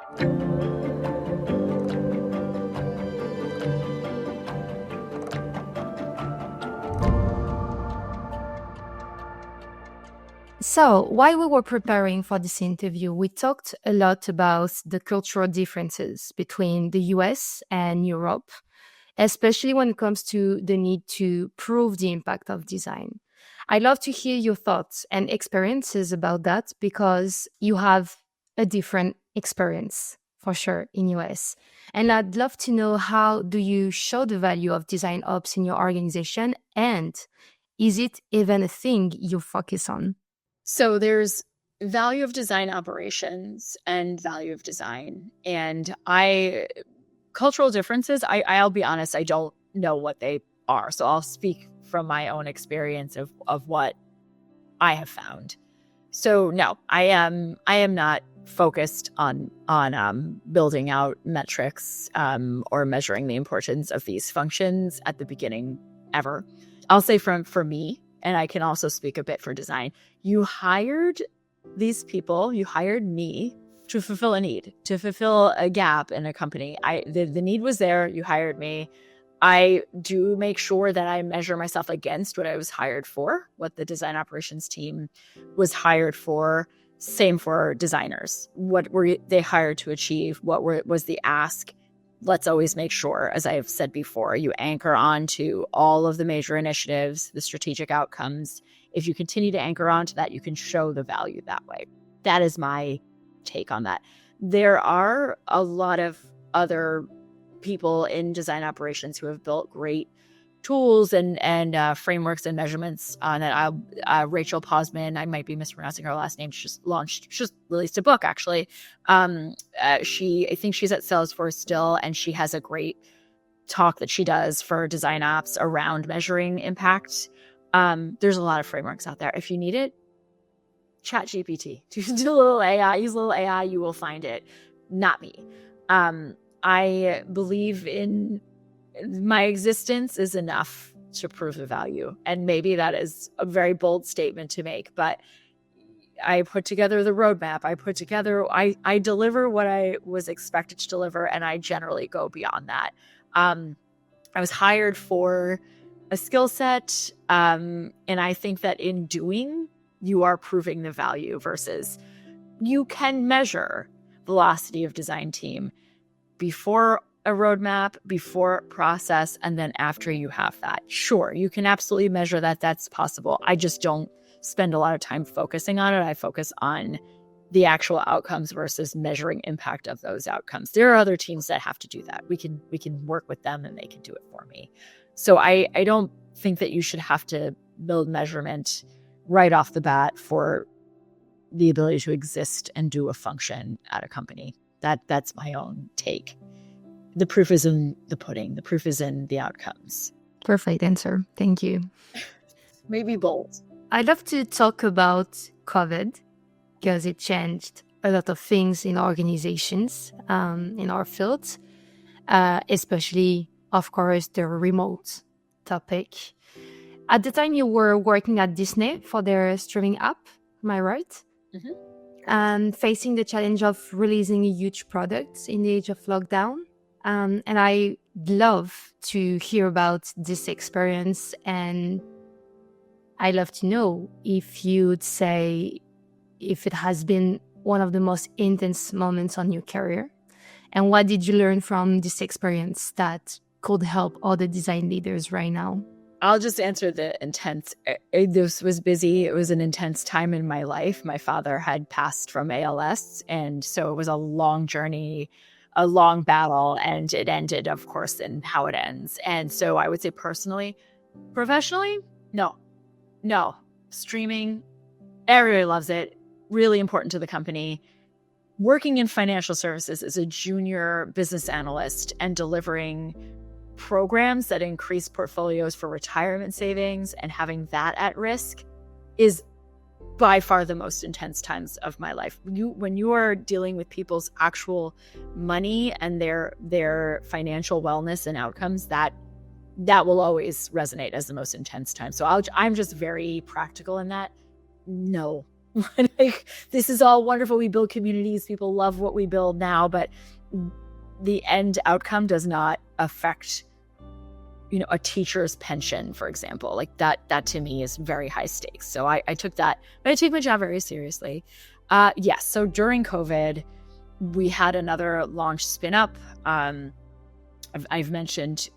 So, while we were preparing for this interview, we talked a lot about the cultural differences between the US and Europe, especially when it comes to the need to prove the impact of design. I'd love to hear your thoughts and experiences about that because you have a different experience for sure in US. And I'd love to know, how do you show the value of design ops in your organization, and is it even a thing you focus on? So there's value of design operations and value of design. And cultural differences, I'll be honest, I don't know what they are. So I'll speak from my own experience of what I have found. So no, I am not focused on building out metrics or measuring the importance of these functions at the beginning ever. I'll say for me, and I can also speak a bit for design, you hired these people, you hired me to fulfill a need, to fulfill a gap in a company. The need was there, you hired me. I do make sure that I measure myself against what I was hired for, what the design operations team was hired for. Same for designers. What were they hired to achieve? Was the ask? Let's always make sure, as I have said before, you anchor on to all of the major initiatives, the strategic outcomes. If you continue to anchor on to that, you can show the value that way. That is my take on that. There are a lot of other people in design operations who have built great tools and frameworks and measurements on it. Rachel Posman, I might be mispronouncing her last name. She just released a book actually. I think she's at Salesforce still, and she has a great talk that she does for design ops around measuring impact. There's a lot of frameworks out there. If you need it, chat GPT. Use a little AI, you will find it. Not me. I believe in my existence is enough to prove the value. And maybe that is a very bold statement to make, but I put together the roadmap. I deliver what I was expected to deliver, and I generally go beyond that. I was hired for a skill set, and I think that in doing, you are proving the value versus you can measure velocity of design team before a roadmap, before process, and then after you have that. Sure, you can absolutely measure that. That's possible. I just don't spend a lot of time focusing on it. I focus on the actual outcomes versus measuring impact of those outcomes. There are other teams that have to do that. We can work with them and they can do it for me. So I don't think that you should have to build measurement right off the bat for the ability to exist and do a function at a company. That's my own take. The proof is in the pudding. The proof is in the outcomes. Perfect answer. Thank you. Maybe bold. I'd love to talk about COVID because it changed a lot of things in organizations, in our fields, especially, of course, the remote topic. At the time, you were working at Disney for their streaming app, am I right? Mm-hmm. And facing the challenge of releasing a huge product in the age of lockdown. And I love to hear about this experience, and I'd love to know if you'd say if it has been one of the most intense moments on your career, and what did you learn from this experience that could help other design leaders right now? I'll just answer the intense. This was busy. It was an intense time in my life. My father had passed from ALS, and so it was a long journey, a long battle, and it ended, of course, in how it ends. And so I would say personally. Professionally, no. Streaming, everybody loves it. Really important to the company. Working in financial services as a junior business analyst and delivering programs that increase portfolios for retirement savings and having that at risk is by far the most intense times of my life. When you are dealing with people's actual money and their financial wellness and outcomes, that will always resonate as the most intense time. So I'm just very practical in that. No, Like, this is all wonderful. We build communities. People love what we build now, but the end outcome does not affect, a teacher's pension, for example. Like that to me is very high stakes. So I took that, but I take my job very seriously. Yes. So during COVID, we had another launch spin up. I've mentioned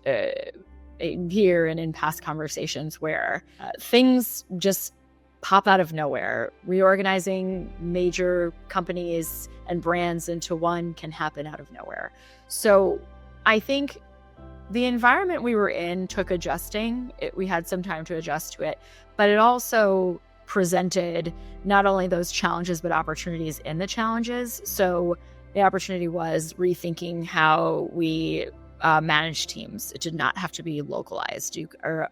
here and in past conversations where things just pop out of nowhere. Reorganizing major companies and brands into one can happen out of nowhere. So I think the environment we were in took adjusting. We had some time to adjust to it, but it also presented not only those challenges, but opportunities in the challenges. So the opportunity was rethinking how we manage teams. It did not have to be localized or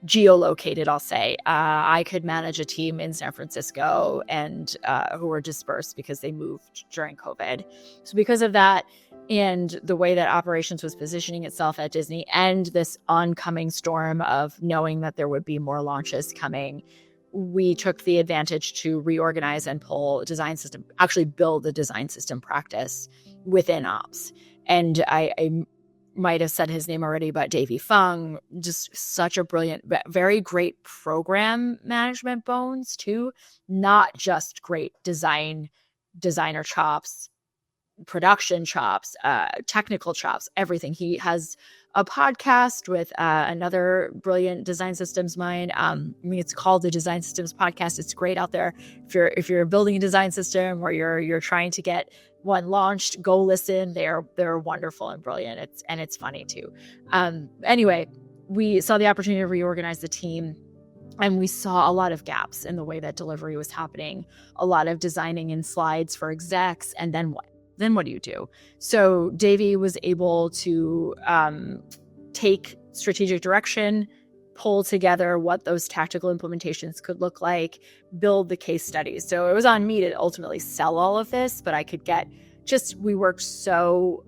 geolocated, I'll say. I could manage a team in San Francisco and who were dispersed because they moved during COVID. So because of that, and the way that operations was positioning itself at Disney and this oncoming storm of knowing that there would be more launches coming, we took the advantage to reorganize and pull a design system, actually build the design system practice within ops. And I might have said his name already, but Davey Fung, just such a brilliant, very great program management bones too, not just great designer chops, production chops, technical chops, everything. He has a podcast with another brilliant design systems mind. It's called the Design Systems Podcast. It's great out there. If you're building a design system or you're trying to get one launched, go listen. They're wonderful and brilliant. It's funny too. Anyway, we saw the opportunity to reorganize the team. And we saw a lot of gaps in the way that delivery was happening, a lot of designing in slides for execs. And then what? Then what do you do? So Davey was able to take strategic direction, pull together what those tactical implementations could look like, build the case studies. So it was on me to ultimately sell all of this, but I could we worked so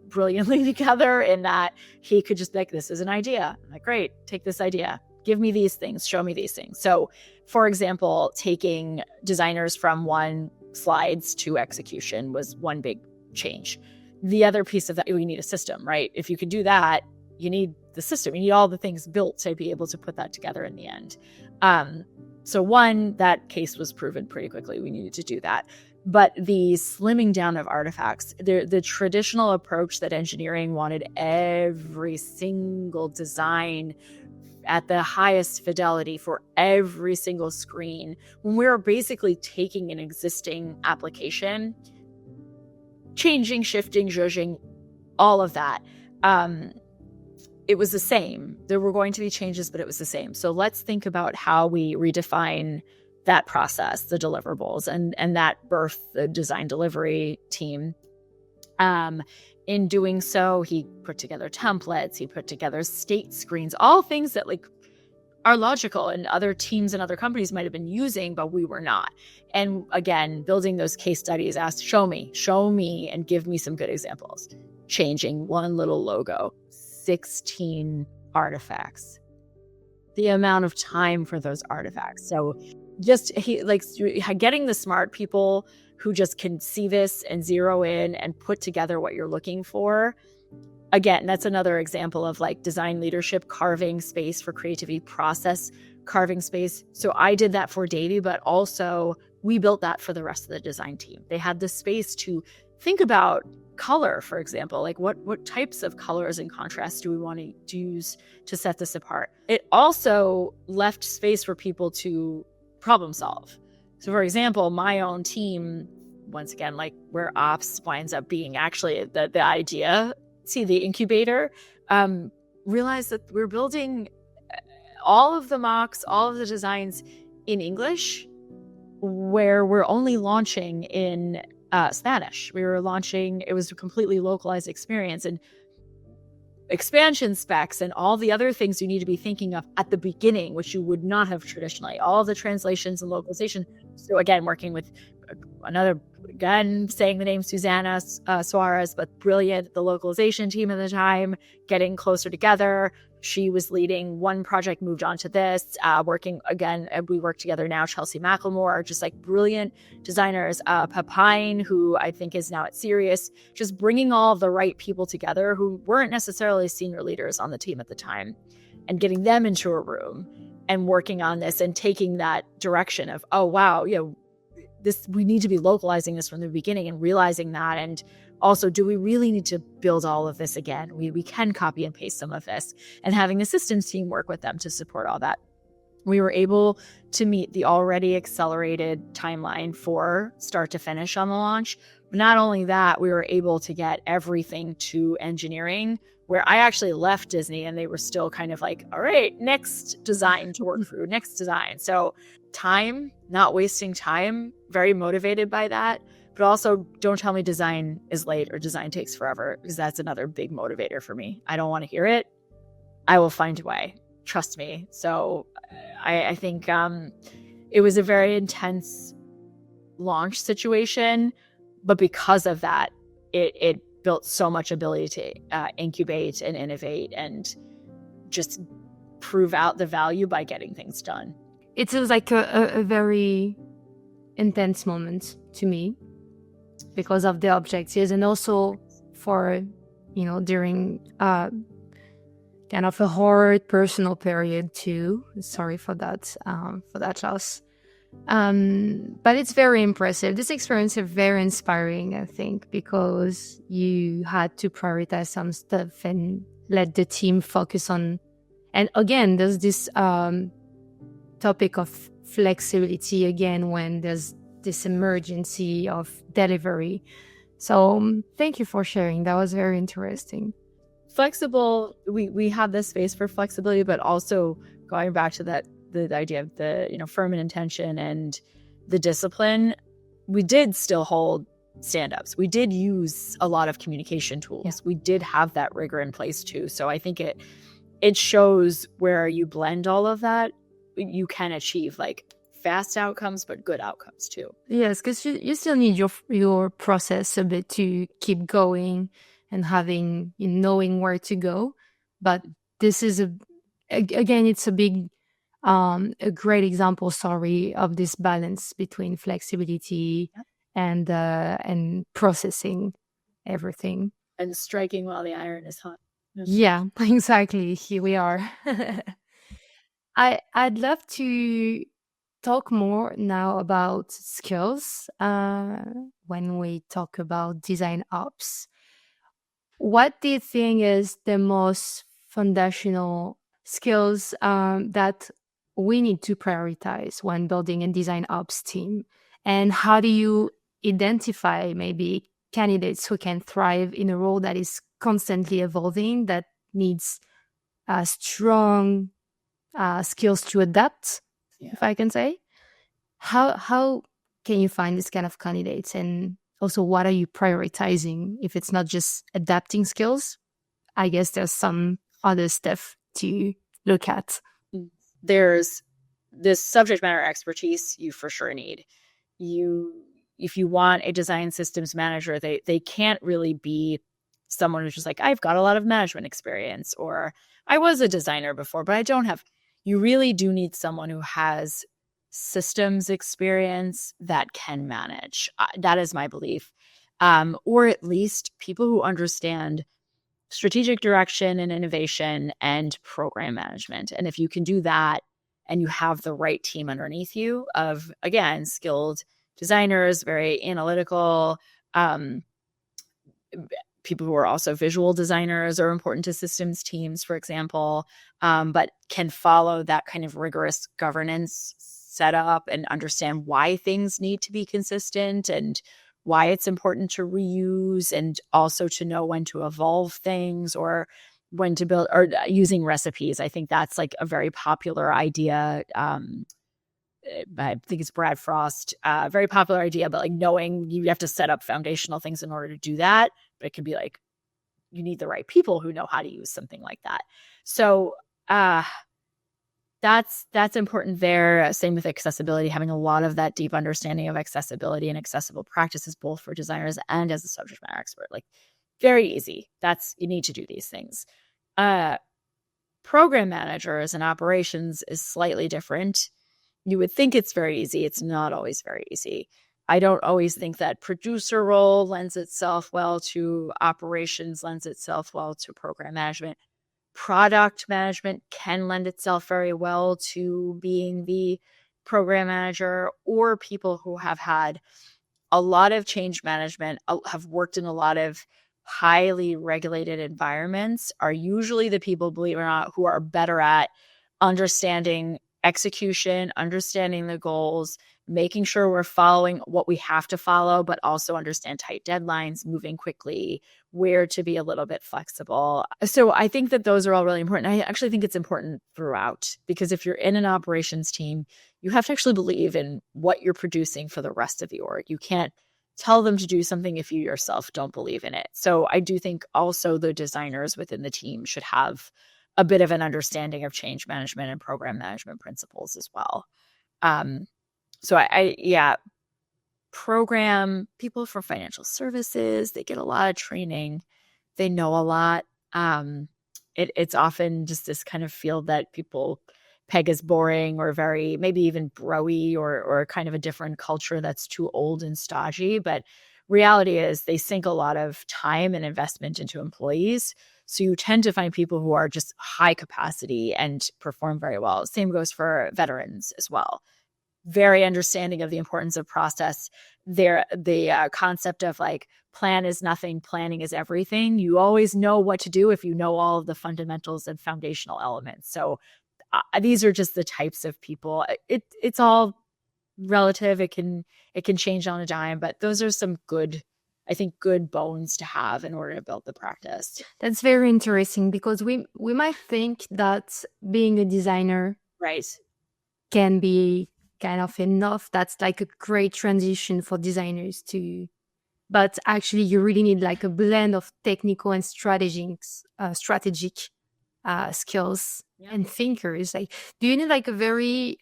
brilliantly together in that he could just be like, this is an idea. I'm like, great, take this idea. Give me these things, show me these things. So for example, taking designers from one slides to execution was one big change. The other piece of that, we need a system, right? If you can do that, you need the system. You need all the things built to be able to put that together in the end. So one, that case was proven pretty quickly. We needed to do that. But the slimming down of artifacts, the traditional approach that engineering wanted every single design at the highest fidelity for every single screen, when we were basically taking an existing application, changing, shifting, zhuzhing, all of that, it was the same. There were going to be changes, but it was the same. So let's think about how we redefine that process, the deliverables, and that birthed the design delivery team. In doing so, he put together templates, he put together state screens, all things that are logical and other teams and other companies might have been using, but we were not. And again, building those case studies, asked, show me and give me some good examples. Changing one little logo, 16 artifacts. The amount of time for those artifacts. So just getting the smart people who just can see this and zero in and put together what you're looking for. Again, that's another example of design leadership, carving space for creativity, process carving space. So I did that for Davey, but also we built that for the rest of the design team. They had the space to think about color, for example, what types of colors and contrasts do we want to use to set this apart? It also left space for people to problem solve. So for example, my own team, once again, where ops winds up being actually the idea, the incubator, realized that we're building all of the mocks, all of the designs in English, where we're only launching in Spanish. It was a completely localized experience, and expansion specs and all the other things you need to be thinking of at the beginning, which you would not have traditionally, all the translations and localization. So again, working with saying the name Susanna Suarez, but brilliant, the localization team at the time, getting closer together, She was leading one project, moved on to this, working again. We work together now. Chelsea Macklemore, just like brilliant designers. Papine, who I think is now at Sirius, just bringing all of the right people together who weren't necessarily senior leaders on the team at the time, and getting them into a room and working on this and taking that direction of, oh, wow, we need to be localizing this from the beginning and realizing that. And also, do we really need to build all of this again? We can copy and paste some of this, and having the systems team work with them to support all that. We were able to meet the already accelerated timeline for start to finish on the launch. But not only that, we were able to get everything to engineering, where I actually left Disney and they were still kind of like, all right, next design to work through, next design. So time, not wasting time, very motivated by that. But also, don't tell me design is late or design takes forever, because that's another big motivator for me. I don't want to hear it. I will find a way. Trust me. So I think it was a very intense launch situation, but because of that, it built so much ability to incubate and innovate and just prove out the value by getting things done. It feels like a very intense moment to me because of the objectives, and also for, during kind of a hard personal period too. Sorry for that loss. But it's very impressive. This experience is very inspiring, I think, because you had to prioritize some stuff and let the team focus on. And again, there's this topic of flexibility again when there's this emergency of delivery. So thank you for sharing. That was very interesting. Flexible, we have this space for flexibility, but also going back to the idea of the firm and intention and the discipline, we did still hold stand-ups. We did use a lot of communication tools. Yeah. We did have that rigor in place too. So I think it shows where you blend all of that, you can achieve like fast outcomes, but good outcomes too. Yes, because you still need your process a bit to keep going and having, knowing where to go. But this is again, it's a big, a great example, of this balance between flexibility and processing everything. And striking while the iron is hot. Yeah, exactly. Here we are. I'd love to talk more now about skills when we talk about design ops. What do you think is the most foundational skills that we need to prioritize when building a design ops team? And how do you identify maybe candidates who can thrive in a role that is constantly evolving, that needs strong skills to adapt, if I can say? How can you find this kind of candidates? And also, what are you prioritizing? If it's not just adapting skills, I guess there's some other stuff to look at. There's this subject matter expertise you for sure need. If you want a design systems manager, they can't really be someone who's just like, I've got a lot of management experience, or I was a designer before, but I don't have. You really do need someone who has systems experience that can manage. That is my belief. Or at least people who understand strategic direction and innovation and program management. And if you can do that and you have the right team underneath you of, again, skilled designers, very analytical, people who are also visual designers are important to systems teams, for example, but can follow that kind of rigorous governance setup and understand why things need to be consistent and why it's important to reuse, and also to know when to evolve things or when to build, or using recipes. I think that's like a very popular idea. I think it's Brad Frost, very popular idea, but like knowing you have to set up foundational things in order to do that. But it could be like, you need the right people who know how to use something like that. So that's important there. Same with accessibility, having a lot of that deep understanding of accessibility and accessible practices, both for designers and as a subject matter expert. Like, very easy. You need to do these things. Program managers and operations is slightly different. You would think it's very easy. It's not always very easy. I don't always think that producer role lends itself well to operations, lends itself well to program management. Product management can lend itself very well to being the program manager, or people who have had a lot of change management, have worked in a lot of highly regulated environments, are usually the people, believe it or not, who are better at understanding execution, understanding the goals, making sure we're following what we have to follow, but also understand tight deadlines, moving quickly, where to be a little bit flexible. So I think that those are all really important. I actually think it's important throughout, because if you're in an operations team, you have to actually believe in what you're producing for the rest of the org. You can't tell them to do something if you yourself don't believe in it. So I do think also the designers within the team should have a bit of an understanding of change management and program management principles as well. So yeah, program people for financial services, they get a lot of training. They know a lot. It's often just this kind of field that people peg as boring, or very, maybe even bro-y, or kind of a different culture that's too old and stodgy. But reality is they sink a lot of time and investment into employees. So you tend to find people who are just high capacity and perform very well. Same goes for veterans as well. Very understanding of the importance of process. The concept of like, plan is nothing, planning is everything. You always know what to do if you know all of the fundamentals and foundational elements. So these are just the types of people. It's all relative. It can change on a dime, but those are some good, I think, good bones to have in order to build the practice. That's very interesting, because we might think that being a designer Right. can be kind of enough. That's like a great transition for designers to, but actually you really need like a blend of technical and strategic skills and thinkers. Like, do you need like a very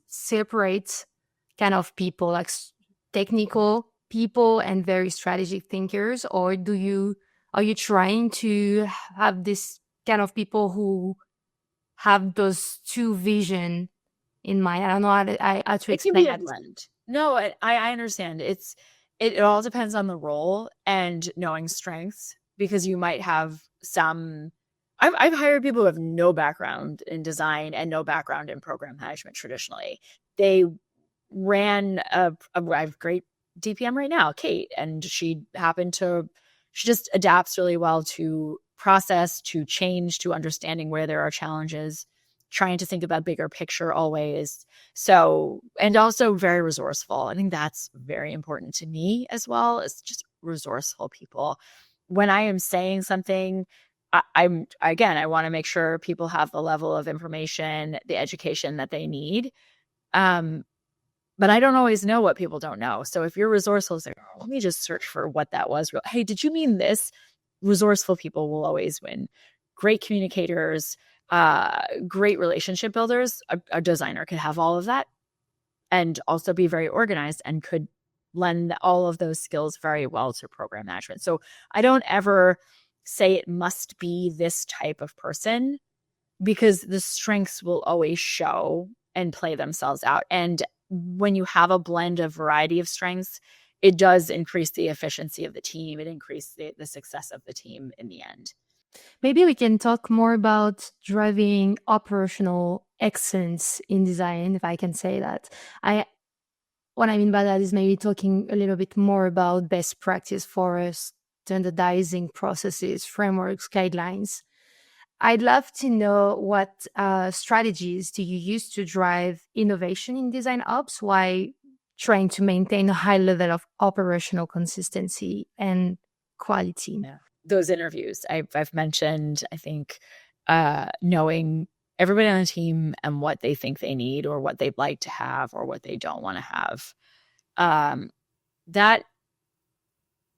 separate kind of people, like technical people and very strategic thinkers, or are you trying to have this kind of people who have those two vision in mind? I don't know how to It can be explain a that. blend. No, I understand. It all depends on the role and knowing strengths, because you might have some. I've hired people who have no background in design and no background in program management traditionally. They ran I have great DPM right now, Kate, and she just adapts really well to process, to change, to understanding where there are challenges, trying to think about bigger picture always. So, and also very resourceful. I think that's very important to me as well, as just resourceful people. When I am saying something, I want to make sure people have the level of information, the education that they need. But I don't always know what people don't know. So if you're resourceful, it's like, oh, let me just search for what that was. Hey, did you mean this? Resourceful people will always win. Great communicators, great relationship builders. A designer could have all of that and also be very organized, and could lend all of those skills very well to program management. So I don't ever say it must be this type of person, because the strengths will always show and play themselves out. And when you have a blend of variety of strengths, it does increase the efficiency of the team. It increases the success of the team in the end. Maybe we can talk more about driving operational excellence in design, if I can say that. I What I mean by that is maybe talking a little bit more about best practice for standardizing processes, frameworks, guidelines. I'd love to know what strategies do you use to drive innovation in design ops while trying to maintain a high level of operational consistency and quality. Yeah. Those interviews I've mentioned, I think, knowing everybody on the team and what they think they need, or what they'd like to have, or what they don't want to have. Um, that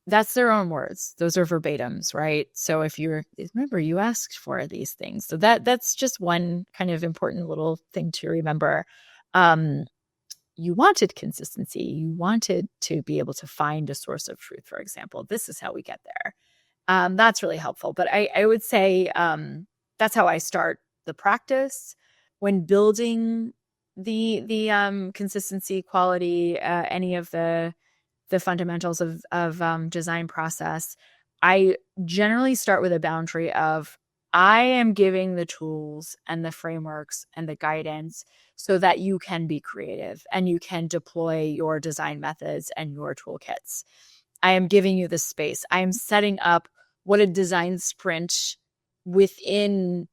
that's their own words. Those are verbatims, right? So if you're, remember, you asked for these things. So that's just one kind of important little thing to remember. You wanted consistency. You wanted to be able to find a source of truth, for example. This is how we get there. That's really helpful. But I would say that's how I start the practice when building the consistency, quality, any of the fundamentals of design process. I generally start with a boundary of I am giving the tools and the frameworks and the guidance so that you can be creative and you can deploy your design methods and your toolkits. I am giving you the space. I am setting up what a design sprint within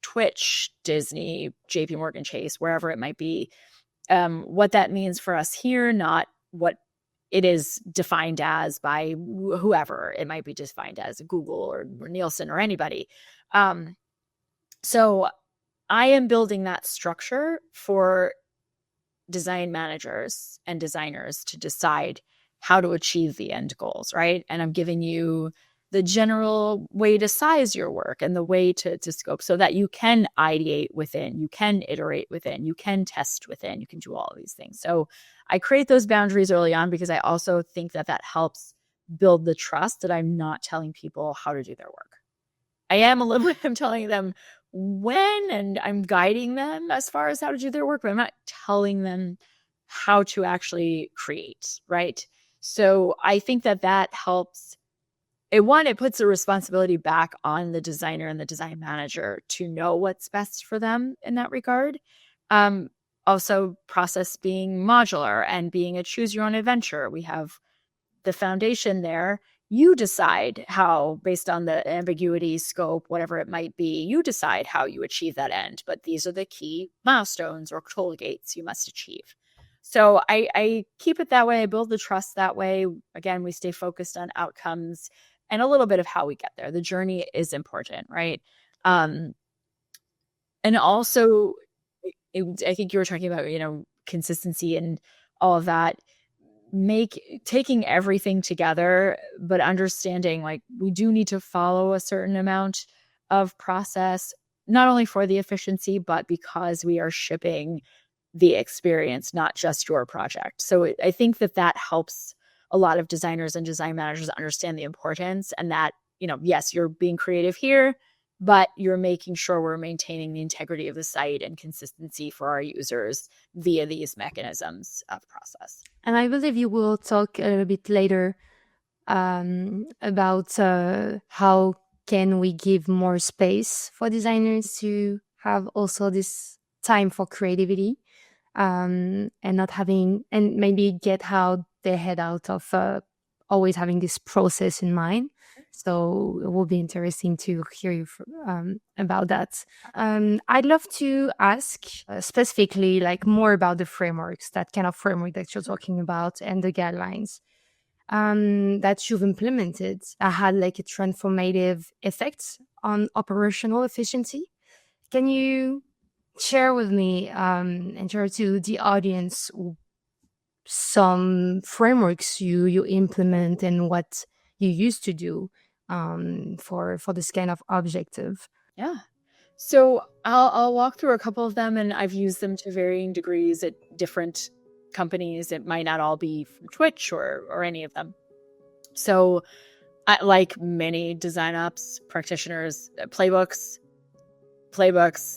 Twitch, Disney, JP Morgan Chase, wherever it might be, what that means for us here, not what it is defined as by whoever. It might be defined as Google or Nielsen or anybody. So I am building that structure for design managers and designers to decide how to achieve the end goals, right? And I'm giving you the general way to size your work and the way to scope so that you can ideate within, you can iterate within, you can test within, you can do all of these things. So I create those boundaries early on because I also think that that helps build the trust that I'm not telling people how to do their work. I am a little bit, I'm telling them when, and I'm guiding them as far as how to do their work, but I'm not telling them how to actually create, right? So I think that that helps. It puts the responsibility back on the designer and the design manager to know what's best for them in that regard. Also, process being modular and being a choose your own adventure. We have the foundation there. You decide how, based on the ambiguity, scope, whatever it might be, you decide how you achieve that end. But these are the key milestones or toll gates you must achieve. So I keep it that way. I build the trust that way. Again, we stay focused on outcomes and a little bit of how we get there. The journey is important, right? And also, I think you were talking about, consistency and all of that. Taking everything together, but understanding like we do need to follow a certain amount of process, not only for the efficiency, but because we are shipping the experience, not just your project. So I think that helps a lot of designers and design managers understand the importance and that, yes, you're being creative here, but you're making sure we're maintaining the integrity of the site and consistency for our users via these mechanisms of process. And I believe you will talk a little bit later about how can we give more space for designers to have also this time for creativity and not having, and maybe get how they head out of always having this process in mind. So it will be interesting to hear you about that. I'd love to ask specifically like more about the frameworks, that kind of framework that you're talking about and the guidelines that you've implemented. Had like a transformative effect on operational efficiency. Can you share with me and share to the audience some frameworks you implement and what you used to do for this kind of objective? Yeah. So I'll walk through a couple of them, and I've used them to varying degrees at different companies. It might not all be from Twitch or any of them. So, like many design ops practitioners, playbooks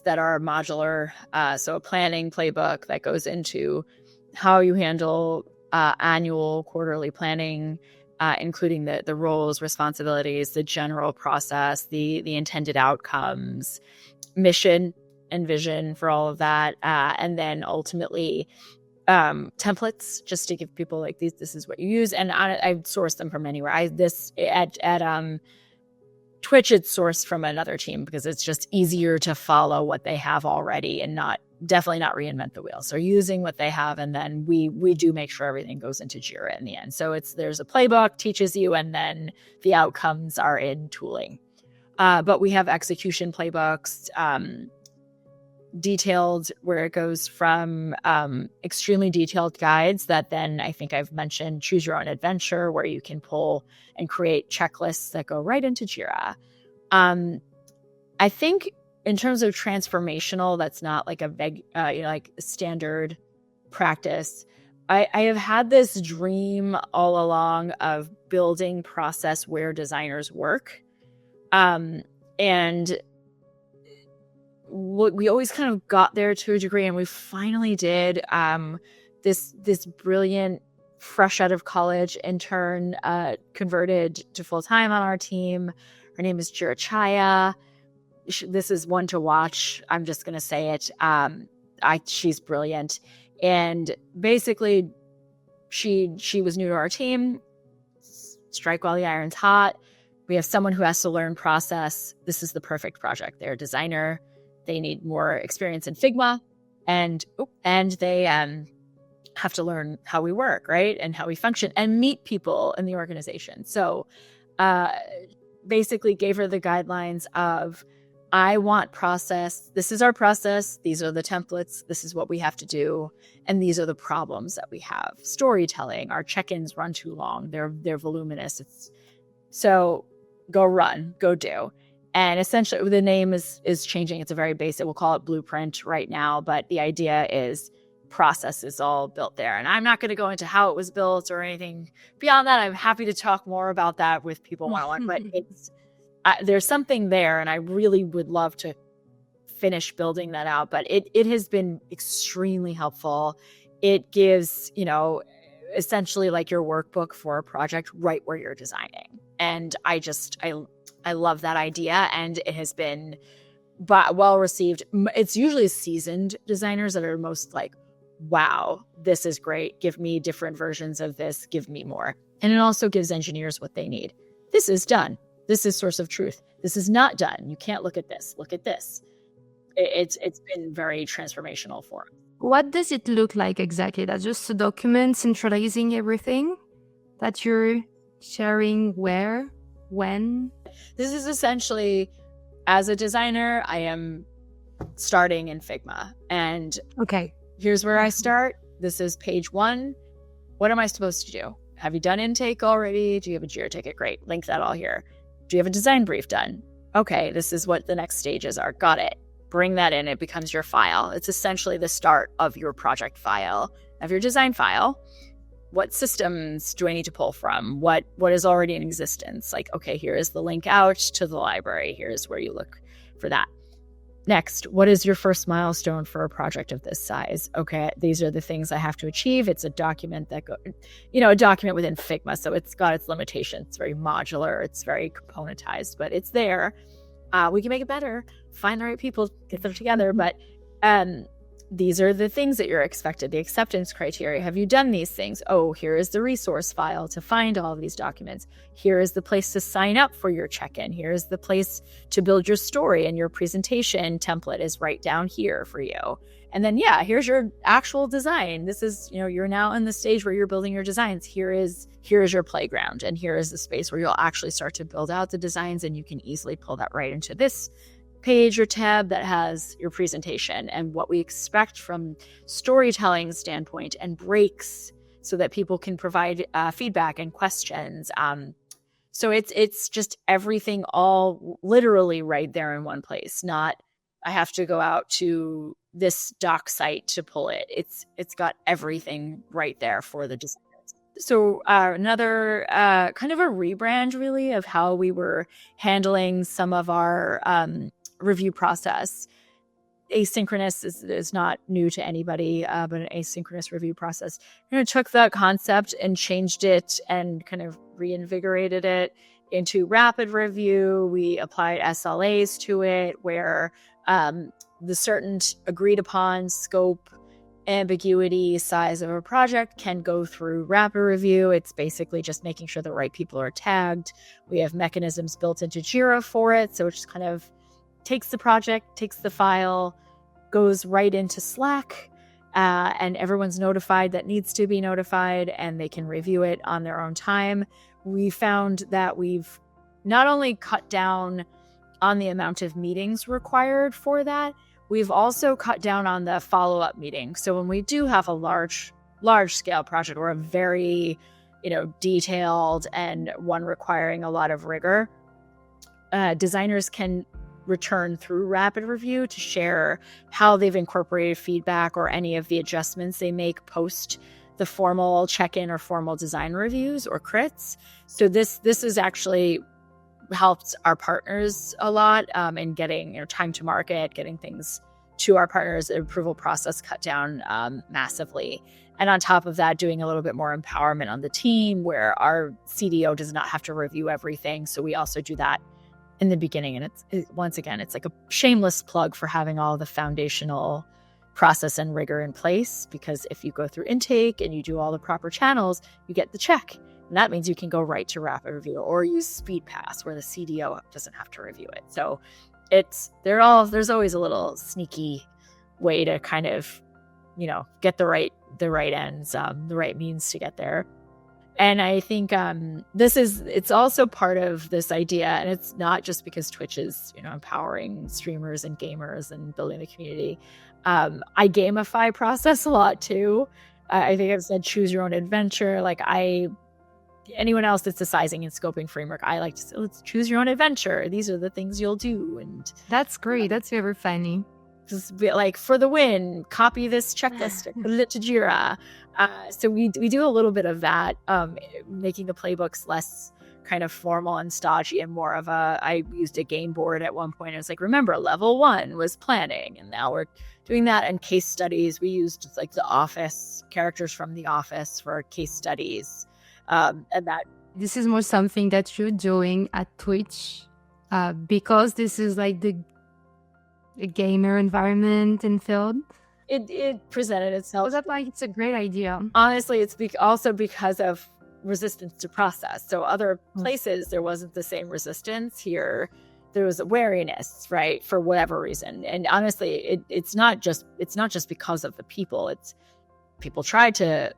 that are modular. So a planning playbook that goes into how you handle annual, quarterly planning, including the roles, responsibilities, the general process, the intended outcomes, mission and vision for all of that, and then ultimately templates just to give people like this is what you use. And I source them from anywhere. At Twitch, it's sourced from another team because it's just easier to follow what they have already and definitely not reinvent the wheel. So using what they have, and then we do make sure everything goes into Jira in the end. So there's a playbook, teaches you, and then the outcomes are in tooling. But we have execution playbooks, detailed, where it goes from extremely detailed guides that then I think I've mentioned choose your own adventure, where you can pull and create checklists that go right into Jira. I think in terms of transformational, that's not like like standard practice. I have had this dream all along of building process where designers work. And we always kind of got there to a degree, and we finally did. This brilliant, fresh out of college intern converted to full-time on our team. Her name is Chaya. This is one to watch. I'm just going to say it. She's brilliant. And basically, she was new to our team. Strike while the iron's hot. We have someone who has to learn process. This is the perfect project. They're a designer. They need more experience in Figma, and they have to learn how we work, right? And how we function and meet people in the organization. So basically gave her the guidelines of, I want process. This is our process. These are the templates. This is what we have to do. And these are the problems that we have. Storytelling. Our check-ins run too long. They're voluminous. So go run, go do. And essentially the name is changing. It's a very basic, we'll call it blueprint right now. But the idea is process is all built there. And I'm not going to go into how it was built or anything beyond that. I'm happy to talk more about that with people one-on-one, but there's something there, and I really would love to finish building that out. But it has been extremely helpful. It gives, essentially like your workbook for a project right where you're designing. And I love that idea, and it has been well received. It's usually seasoned designers that are most like, wow, this is great. Give me different versions of this. Give me more. And it also gives engineers what they need. This is done. This is source of truth. This is not done. You can't look at this. Look at this. It's been very transformational for them. What does it look like exactly? That's just a document centralizing everything that you're sharing where, when? This is essentially, as a designer, I am starting in Figma. And okay, here's where I start. This is page 1. What am I supposed to do? Have you done intake already? Do you have a JIRA ticket? Great. Link that all here. Do you have a design brief done? Okay, this is what the next stages are. Got it. Bring that in. It becomes your file. It's essentially the start of your project file, of your design file. What systems do I need to pull from? What is already in existence? Like, okay, here is the link out to the library. Here's where you look for that. Next, what is your first milestone for a project of this size? Okay, these are the things I have to achieve. It's a document a document within Figma. So it's got its limitations. It's very modular. It's very componentized, but it's there. We can make it better. Find the right people, get them together. But these are the things that you're expected, the acceptance criteria. Have you done these things? Oh, here is the resource file to find all of these documents. Here is the place to sign up for your check-in. Here is the place to build your story, and your presentation template is right down here for you. And then, here's your actual design. This is, you're now in the stage where you're building your designs. Here is your playground, and here is the space where you'll actually start to build out the designs, and you can easily pull that right into this page or tab that has your presentation and what we expect from storytelling standpoint and breaks so that people can provide feedback and questions. So it's just everything all literally right there in one place, not I have to go out to this doc site to pull it. It's got everything right there for the designers. So another kind of a rebrand really of how we were handling some of our review process. Asynchronous is not new to anybody, but an asynchronous review process. Took that concept and changed it and kind of reinvigorated it into rapid review. We applied SLAs to it where the certain agreed upon scope, ambiguity, size of a project can go through rapid review. It's basically just making sure the right people are tagged. We have mechanisms built into JIRA for it. So it just kind of takes the project, takes the file, goes right into Slack, and everyone's notified that needs to be notified, and they can review it on their own time. We found that we've not only cut down on the amount of meetings required for that, we've also cut down on the follow-up meeting. So when we do have a large scale project or a very, detailed and one requiring a lot of rigor, designers can return through rapid review to share how they've incorporated feedback or any of the adjustments they make post the formal check-in or formal design reviews or crits. So this is actually helped our partners a lot in getting time to market, getting things to our partners. The approval process cut down massively. And on top of that, doing a little bit more empowerment on the team where our CDO does not have to review everything. So we also do that in the beginning. And once again, it's like a shameless plug for having all the foundational process and rigor in place, because if you go through intake and you do all the proper channels, you get the check. And that means you can go right to rapid review or use speed pass where the CDO doesn't have to review it. So there's always a little sneaky way to kind of, get the right ends, the right means to get there. And I think it's also part of this idea, and it's not just because Twitch is, empowering streamers and gamers and building the community. I gamify process a lot too. I think I've said choose your own adventure. Like anyone else that's a sizing and scoping framework, I like to say, let's choose your own adventure. These are the things you'll do. And that's great. That's very funny. Just be like, for the win, copy this checklist, put it to Jira. So we do a little bit of that, making the playbooks less kind of formal and stodgy and more of I used a game board at one point. It was like, remember, level 1 was planning, and now we're doing that. And case studies, we used like The Office, characters from The Office for case studies. And that this is more something that you're doing at Twitch, because this is like the gamer environment and field. It presented itself. That like it's a great idea. Honestly, it's also because of resistance to process. So other places there wasn't the same resistance. Here there was wariness, right, for whatever reason. And honestly, it's not just because of the people. It's people tried to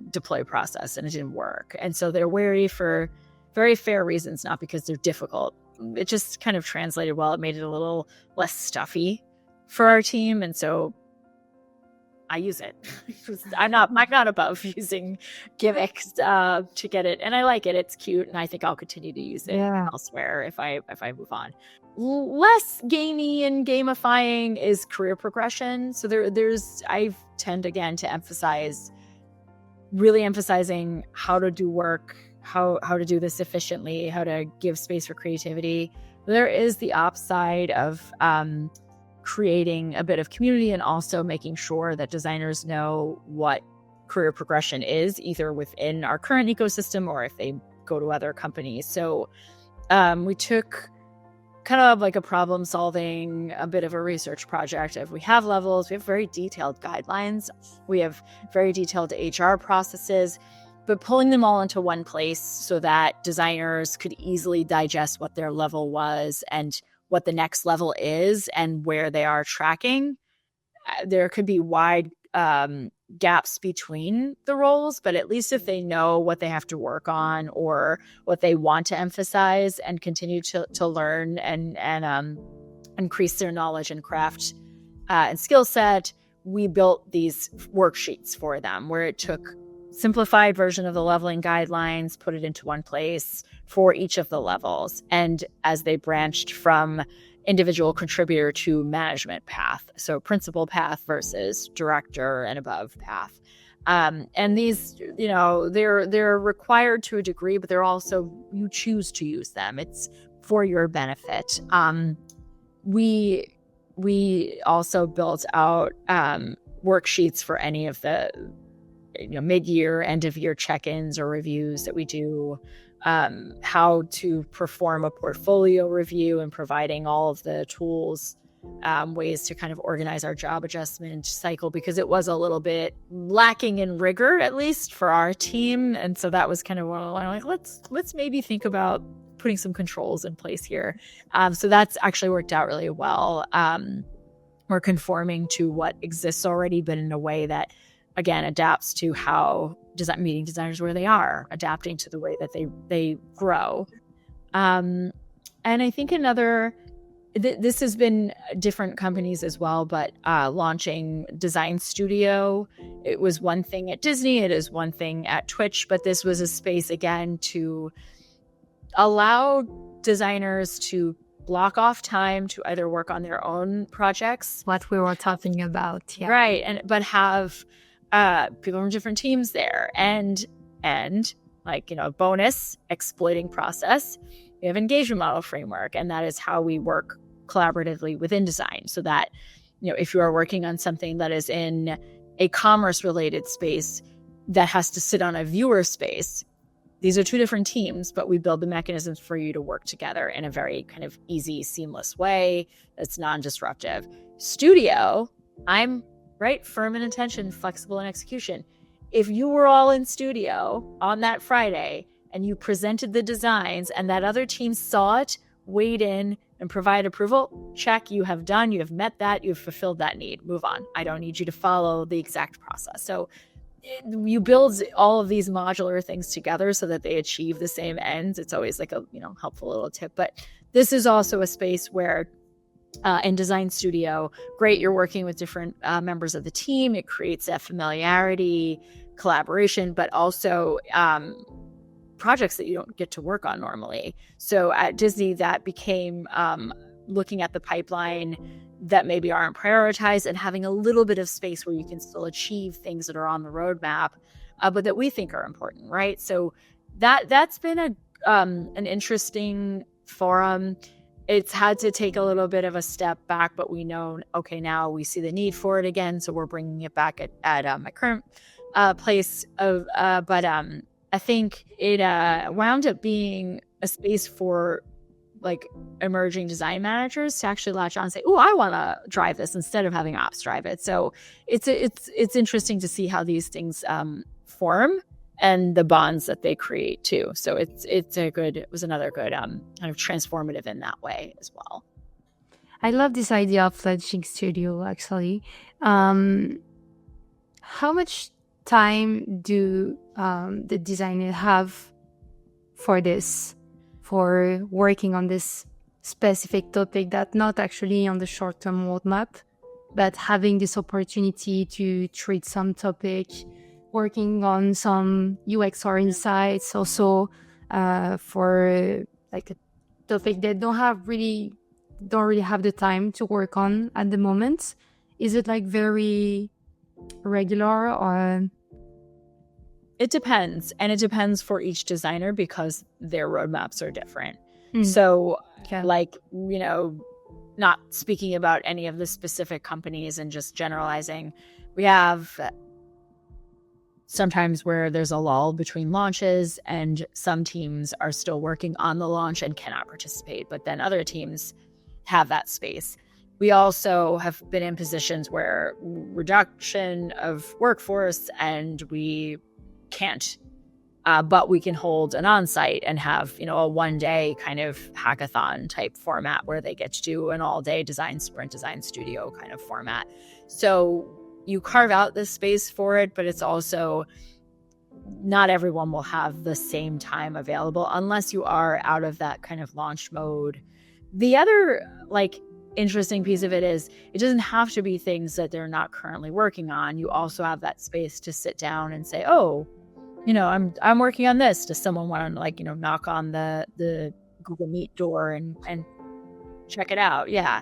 deploy process and it didn't work, and so they're wary for very fair reasons, not because they're difficult. It just kind of translated well. It made it a little less stuffy for our team, and so I use it. I'm not above using gimmicks to get it, and I like it. It's cute, and I think I'll continue to use it elsewhere if I move on. Less gamey and gamifying is career progression. So I tend again to emphasizing how to do work, how to do this efficiently, how to give space for creativity. There is the ops side of creating a bit of community and also making sure that designers know what career progression is, either within our current ecosystem or if they go to other companies. So we took kind of like a problem solving, a bit of a research project. If we have levels, we have very detailed guidelines, we have very detailed HR processes, but pulling them all into one place so that designers could easily digest what their level was and what the next level is and where they are tracking. There could be wide gaps between the roles, but at least if they know what they have to work on or what they want to emphasize and continue to learn and increase their knowledge and craft and skill set, we built these worksheets for them where it took simplified version of the leveling guidelines, put it into one place for each of the levels. And as they branched from individual contributor to management path, so principal path versus director and above path. And these, they're required to a degree, but they're also, you choose to use them. It's for your benefit. We also built out worksheets for any of the mid-year, end-of-year check-ins or reviews that we do, how to perform a portfolio review and providing all of the tools, ways to kind of organize our job adjustment cycle, because it was a little bit lacking in rigor, at least for our team. And so that was kind of one of like, let's maybe think about putting some controls in place here. So that's actually worked out really well. We're conforming to what exists already, but in a way that, again, adapts to how meeting designers where they are, adapting to the way that they grow. And I think this has been different companies as well, but launching Design Studio, it was one thing at Disney, it is one thing at Twitch, but this was a space, again, to allow designers to block off time to either work on their own projects. What we were talking about. Yeah. Right. But have people from different teams there and like, bonus, exploiting process. We have engagement model framework, and that is how we work collaboratively within design, so that, if you are working on something that is in a commerce related space that has to sit on a viewer space, these are two different teams, but we build the mechanisms for you to work together in a very kind of easy, seamless way that's non-disruptive. Studio, I'm right, firm in intention, flexible in execution. If you were all in studio on that Friday and you presented the designs and that other team saw it, weighed in, and provide approval, check, you have done, you have met that, you've fulfilled that need, move on. I don't need you to follow the exact process. So you build all of these modular things together so that they achieve the same ends. It's always like a helpful little tip. But this is also a space where in Design Studio, great, you're working with different members of the team. It creates that familiarity, collaboration, but also projects that you don't get to work on normally. So at Disney, that became looking at the pipeline that maybe aren't prioritized and having a little bit of space where you can still achieve things that are on the roadmap, but that we think are important, right? So that's been an interesting forum. It's had to take a little bit of a step back, but we know, okay, now we see the need for it again, so we're bringing it back at my current place of, but I think it wound up being a space for like emerging design managers to actually latch on and say, "Oh, I want to drive this," instead of having ops drive it. So it's interesting to see how these things form and the bonds that they create too. So it was another good kind of transformative in that way as well. I love this idea of fledgling studio, actually. How much time do the designers have for this, for working on this specific topic that not actually on the short-term roadmap, but having this opportunity to treat some topic, working on some UX or insights also for like a topic they don't really have the time to work on at the moment? Is it like very regular, or? It depends. And it depends for each designer because their roadmaps are different. Mm. So Yeah. like, not speaking about any of the specific companies and just generalizing, we have sometimes where there's a lull between launches and some teams are still working on the launch and cannot participate, but then other teams have that space. We also have been in positions where reduction of workforce and we can't, but we can hold an on-site and have, a one-day kind of hackathon type format where they get to do an all-day design sprint, design studio kind of format. So you carve out this space for it, but it's also not everyone will have the same time available unless you are out of that kind of launch mode. The other interesting piece of it is it doesn't have to be things that they're not currently working on. You also have that space to sit down and say, oh, I'm working on this. Does someone want to knock on the Google Meet door and check it out? Yeah.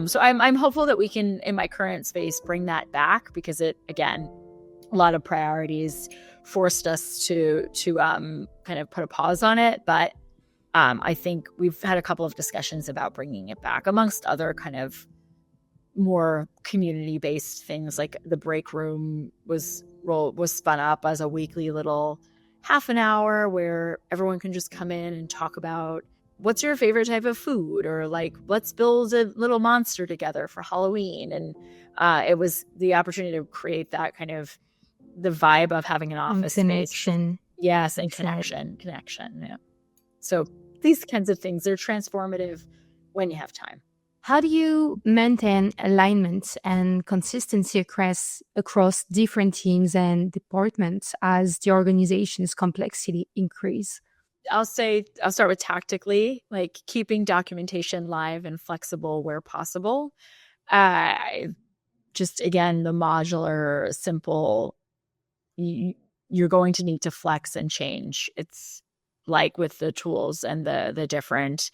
So I'm hopeful that we can, in my current space, bring that back because it, again, a lot of priorities forced us to kind of put a pause on it. But I think we've had a couple of discussions about bringing it back, amongst other kind of more community-based things. Like the break room was spun up as a weekly little half an hour where everyone can just come in and talk about what's your favorite type of food, or let's build a little monster together for Halloween. And it was the opportunity to create that kind of the vibe of having an office connection. Space. Yes, and connection. Yeah. So these kinds of things, they're transformative when you have time. How do you maintain alignment and consistency across different teams and departments as the organization's complexity increase? I'll start with tactically, like keeping documentation live and flexible where possible. Just again, the modular, simple, you're going to need to flex and change. It's like with the tools and the different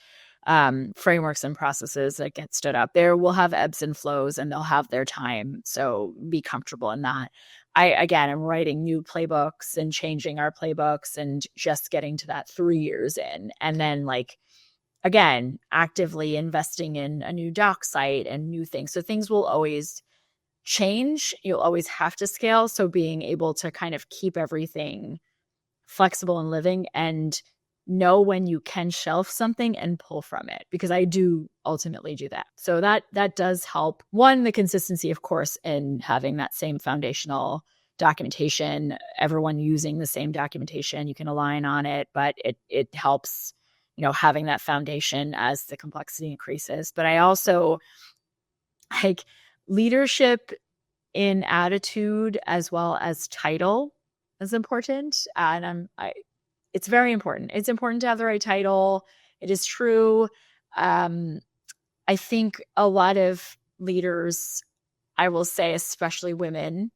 frameworks and processes that get stood up. There will have ebbs and flows and they'll have their time. So be comfortable in that. I'm writing new playbooks and changing our playbooks and just getting to that 3 years in. And then like, again, actively investing in a new doc site and new things. So things will always change. You'll always have to scale. So being able to kind of keep everything flexible and living and know when you can shelf something and pull from it, because I do ultimately do that. So that does help. One, the consistency, of course, in having that same foundational documentation, everyone using the same documentation, you can align on it, but it helps, having that foundation as the complexity increases. But I also like leadership in attitude as well as title is important. And it's very important. It's important to have the right title. It is true. I think a lot of leaders, I will say, especially women,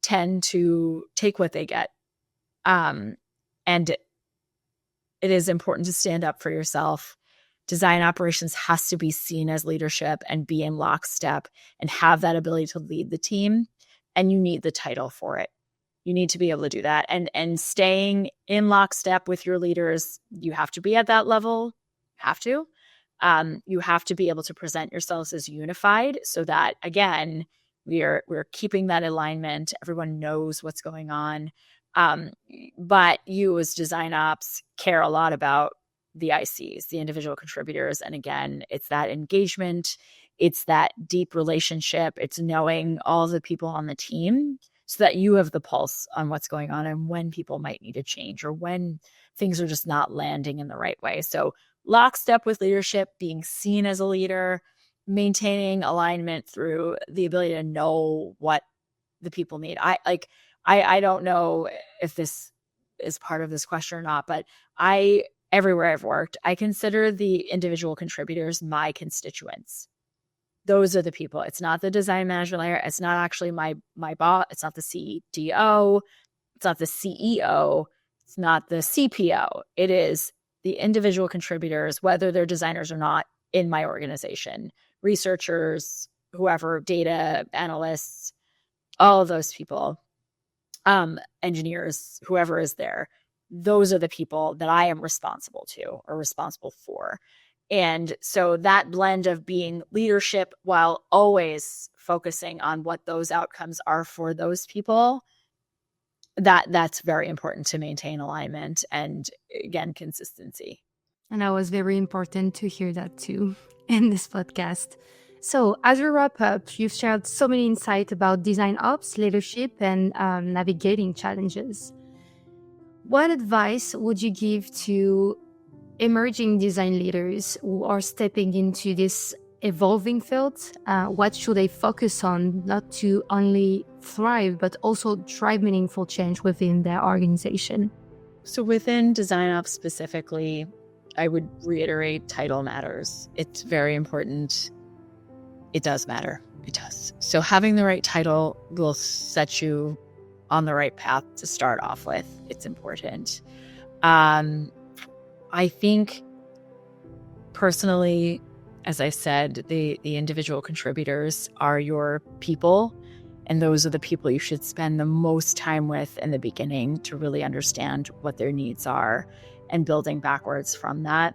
tend to take what they get. And it is important to stand up for yourself. Design operations has to be seen as leadership and be in lockstep and have that ability to lead the team. And you need the title for it. You need to be able to do that. And staying in lockstep with your leaders, you have to be at that level. You have to be able to present yourselves as unified so that, again, we're keeping that alignment. Everyone knows what's going on. But you as design ops care a lot about the ICs, the individual contributors. And again, it's that engagement. It's that deep relationship. It's knowing all the people on the team so that you have the pulse on what's going on and when people might need a change or when things are just not landing in the right way. So lockstep with leadership, being seen as a leader, maintaining alignment through the ability to know what the people need. I don't know if this is part of this question or not, but everywhere I've worked, I consider the individual contributors my constituents. Those are the people. It's not the design management layer. It's not actually my boss. It's not the CDO. It's not the CEO. It's not the CPO. It is the individual contributors, whether they're designers or not, in my organization. Researchers, whoever, data analysts, all of those people, engineers, whoever is there. Those are the people that I am responsible to or responsible for. And so that blend of being leadership while always focusing on what those outcomes are for those people, that's very important to maintain alignment and, again, consistency. And that was very important to hear that too in this podcast. So as we wrap up, you've shared so many insights about design ops, leadership, and navigating challenges. What advice would you give to emerging design leaders who are stepping into this evolving field? What should they focus on, not to only thrive, but also drive meaningful change within their organization? So within design ops specifically, I would reiterate title matters. It's very important. It does matter. It does. So having the right title will set you on the right path to start off with. It's important. I think personally, as I said, the individual contributors are your people, and those are the people you should spend the most time with in the beginning to really understand what their needs are and building backwards from that.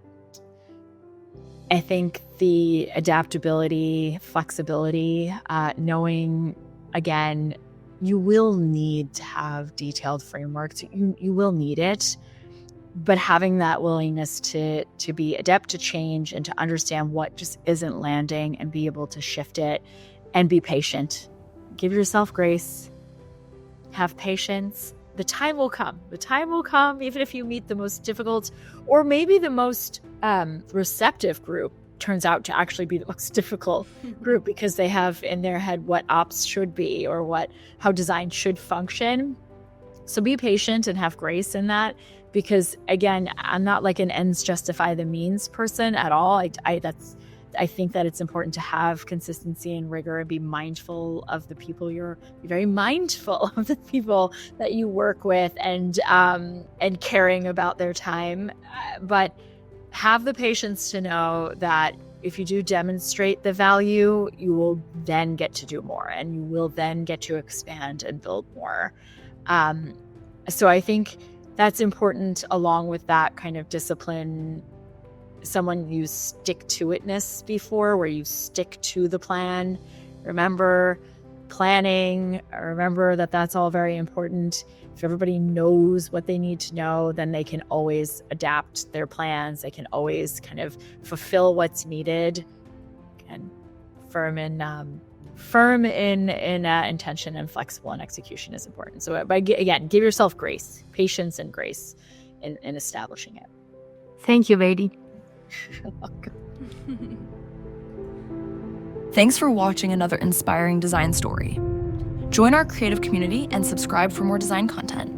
I think the adaptability, flexibility, knowing, again, you will need to have detailed frameworks. You will need it. But having that willingness to be adept to change and to understand what just isn't landing and be able to shift it and be patient. Give yourself grace. Have patience. The time will come. The time will come even if you meet the most difficult or maybe the most receptive group turns out to actually be the most difficult group because they have in their head what ops should be or how design should function. So be patient and have grace in that. Because again, I'm not like an ends justify the means person at all. I think that it's important to have consistency and rigor and be mindful of the people be very mindful of the people that you work with and caring about their time. But have the patience to know that if you do demonstrate the value, you will then get to do more, and you will then get to expand and build more. So I think that's important, along with that kind of discipline. Someone used stick-to-itness before, where you stick to the plan. Remember planning, remember that that's all very important. If everybody knows what they need to know, then they can always adapt their plans. They can always kind of fulfill what's needed. And firm in intention and flexible in execution is important. So again, give yourself grace, patience and grace in establishing it. Thank you, Baylie. You're welcome. Thanks for watching another inspiring design story. Join our creative community and subscribe for more design content.